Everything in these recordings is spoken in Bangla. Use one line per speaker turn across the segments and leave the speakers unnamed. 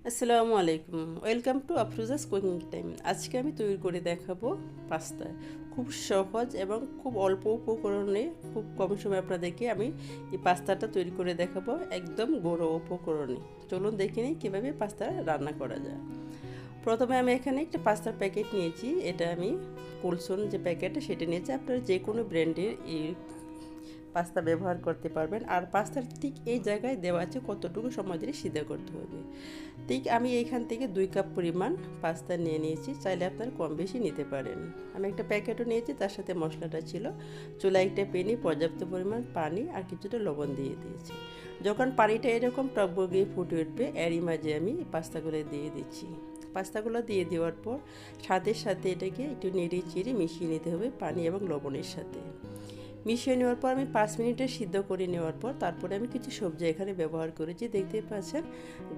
আসসালামু আলাইকুম, ওয়েলকাম টু আফরোজাস কুকিং টাইম। আজকে আমি তৈরি করে দেখাবো পাস্তা। খুব সহজ এবং খুব অল্প উপকরণে খুব কম সময় আপনাদেরকে আমি এই পাস্তাটা তৈরি করে দেখাবো, একদম ঘরোয়া উপকরণে। চলুন দেখে নিই কীভাবে পাস্তা রান্না করা যায়। প্রথমে আমি এখানে একটা পাস্তার প্যাকেট নিয়েছি। এটা আমি কুলসন যে প্যাকেটটা সেটা নিয়েছি। আপনারা যে কোনো ব্র্যান্ডের এই পাস্তা ব্যবহার করতে পারবেন। আর পাস্তার ঠিক এই জায়গায় দেওয়া আছে কতটুকু সময় ধরে সিদ্ধ করতে হবে। ঠিক আমি এইখান থেকে 2 কাপ পরিমাণ পাস্তা নিয়ে নিয়েছি। চাইলে আপনারা কম বেশি নিতে পারেন। আমি একটা প্যাকেটও নিয়েছি, তার সাথে মশলাটা ছিল। চুলায় একটা প্যানে পর্যাপ্ত পরিমাণ পানি আর কিছুটা লবণ দিয়ে দিয়েছি। যখন পানিটা এরকম টকবগিয়ে ফুটে উঠবে, এরই মাঝে আমি পাস্তাগুলো দিয়ে দিচ্ছি। পাস্তাগুলো দিয়ে দেওয়ার পর সাথে সাথে এটাকে একটু নেড়ে চেড়ে মিশিয়ে নিতে হবে পানি এবং লবণের সাথে। মিশিয়ে নেওয়ার পর আমি 5 মিনিটে সিদ্ধ করে নেওয়ার পর তারপরে আমি কিছু সবজি এখানে ব্যবহার করেছি। দেখতে পাচ্ছেন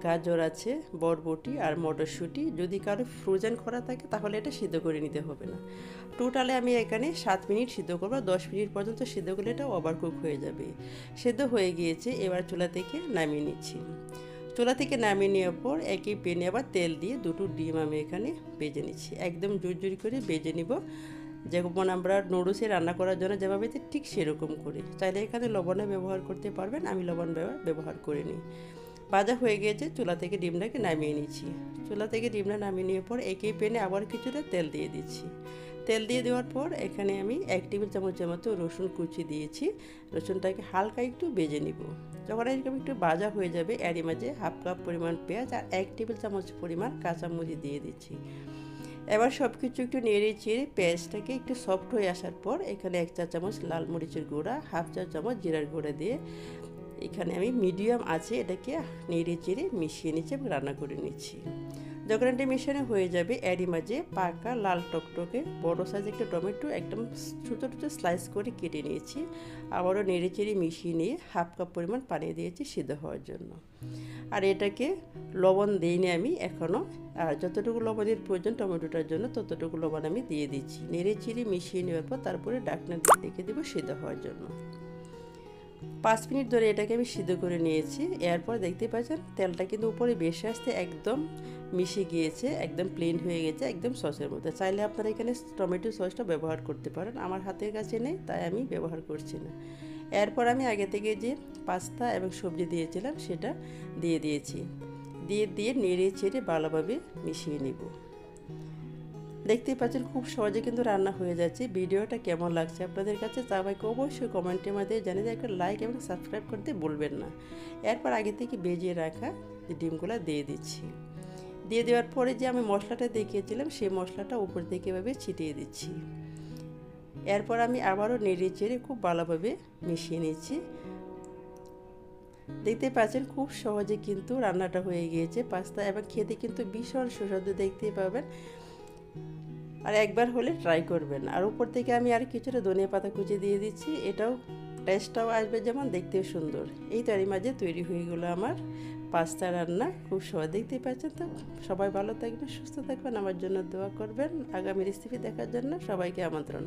গাজর আছে, বরবটি আর মটরশুঁটি। যদি কারো ফ্রোজেন করা থাকে তাহলে এটা সিদ্ধ করে নিতে হবে না। টোটালে আমি এখানে 7 মিনিট সিদ্ধ করবো। 10 মিনিট পর্যন্ত সিদ্ধ করলে এটা ওভারকুক হয়ে যাবে। সিদ্ধ হয়ে গিয়েছে, এবার চুলা থেকে নামিয়ে নিচ্ছি। চুলা থেকে নামিয়ে নেওয়ার পর একই প্যানে আবার তেল দিয়ে 2টো ডিম আমি এখানে ভেজে নিচ্ছি। একদম জুরজুরি করে ভেজে নিব, যেমন আমরা নুডলসে রান্না করার জন্য যেভাবে ঠিক সেরকম করে। চাইলে এখানে লবণে ব্যবহার করতে পারবেন, আমি লবণ ব্যবহার করিনি। ভাজা হয়ে গিয়েছে, চুলা থেকে ডিমটাকে নামিয়ে নিচ্ছি। চুলা থেকে ডিমটা নামিয়ে নেওয়ার পর একই প্যানে আবার কিছুটা তেল দিয়ে দিচ্ছি। তেল দিয়ে দেওয়ার পর এখানে আমি 1 টেবিল চামচের মতো রসুন কুচি দিয়েছি। রসুনটাকে হালকা একটু ভেজে নিব। যখন এরকম একটু ভাজা হয়ে যাবে, এরই মাঝে হাফ কাপ পরিমাণ পেঁয়াজ আর 1 টেবিল চামচ পরিমাণ কাঁচামরিচ দিয়ে দিচ্ছি। এবার সব কিছু একটু নেড়ে চেড়ে পেঁয়াজটাকে একটু সফট হয়ে আসার পর এখানে 1 চা চামচ লাল মরিচের গুঁড়া, হাফ চা চামচ জিরার গুঁড়া দিয়ে এখানে আমি মিডিয়াম আছে এটাকে নেড়ে চেড়ে মিশিয়ে নিচ্ছি এবং রান্না করে নিচ্ছি। যখন এটা মিশানো হয়ে যাবে, এরই মাঝে পাকা লাল টকটকে বড় সাইজ একটা টমেটো একদম ছোটো ছোটো স্লাইস করে কেটে নিয়েছি। আবারও নেড়ে চেড়ে মিশিয়ে নিয়ে হাফ কাপ পরিমাণ পানি দিয়েছি সিদ্ধ হওয়ার জন্য। আর এটাকে লবণ দিইনি আমি এখনও। আর যতটুকু লবণের প্রয়োজন টমেটোটার জন্য ততটুকু লবণ আমি দিয়ে দিচ্ছি। নেড়ে চিড়ে মিশিয়ে নেওয়ার পর তারপরে ঢাকনা দিয়ে রেখে দেবো সিদ্ধ হওয়ার জন্য। 5 মিনিট ধরে এটাকে আমি সিদ্ধ করে নিয়েছি। এরপর দেখতে পাচ্ছেন তেলটা কিন্তু উপরে বেশি আসতে একদম মিশে গিয়েছে, একদম প্লেন হয়ে গেছে, একদম সসের মধ্যে। চাইলে আপনারা এখানে টমেটো সসটা ব্যবহার করতে পারেন, আমার হাতের কাছে নেই তাই আমি ব্যবহার করছি না। এরপর আমি আগে থেকে যে পাস্তা এবং সবজি দিয়েছিলাম সেটা দিয়ে দিয়েছি। দিয়ে নেড়ে চেড়ে ভালোভাবে মিশিয়ে নেব। দেখতেই পাচ্ছেন খুব সহজে কিন্তু রান্না হয়ে যাচ্ছে। ভিডিওটা কেমন লাগছে আপনাদের কাছে সবাইকে অবশ্যই কমেন্টের মাধ্যমে জানিয়ে দিয়ে একটা লাইক এবং সাবস্ক্রাইব করতে ভুলবেন না। এরপর আগে থেকে ভেজে রাখা ডিমগুলো দিয়ে দিচ্ছি। দিয়ে দেওয়ার পরে যে আমি মশলাটা দেখিয়েছিলাম সেই মশলাটা উপর থেকে এভাবে ছিটিয়ে দিচ্ছি। এরপর আমি আবারও নেড়ে চেড়ে খুব ভালোভাবে মিশিয়ে নিচ্ছি। দেখতে পাচ্ছেন খুব সহজে কিন্তু রান্নাটা হয়ে গিয়েছে পাস্তা, এবং খেতে কিন্তু ভীষণ সুস্বাদু দেখতেই পাবেন। আর একবার হলে ট্রাই করবেন। আর উপর থেকে আমি আর কিছুটা ধনিয়া পাতা কুচি দিয়ে দিচ্ছি। এটাও টেস্টটাও আসবে যেমন, দেখতেও সুন্দর। এই তারই মাঝে তৈরি হয়ে গেলো আমার পাস্তা রান্না। খুব সহজ দেখতেই পাচ্ছেন। তো সবাই ভালো থাকবেন, সুস্থ থাকবেন, আমার জন্য দোয়া করবেন। আগামী রেসিপি দেখার জন্য সবাইকে আমন্ত্রণ।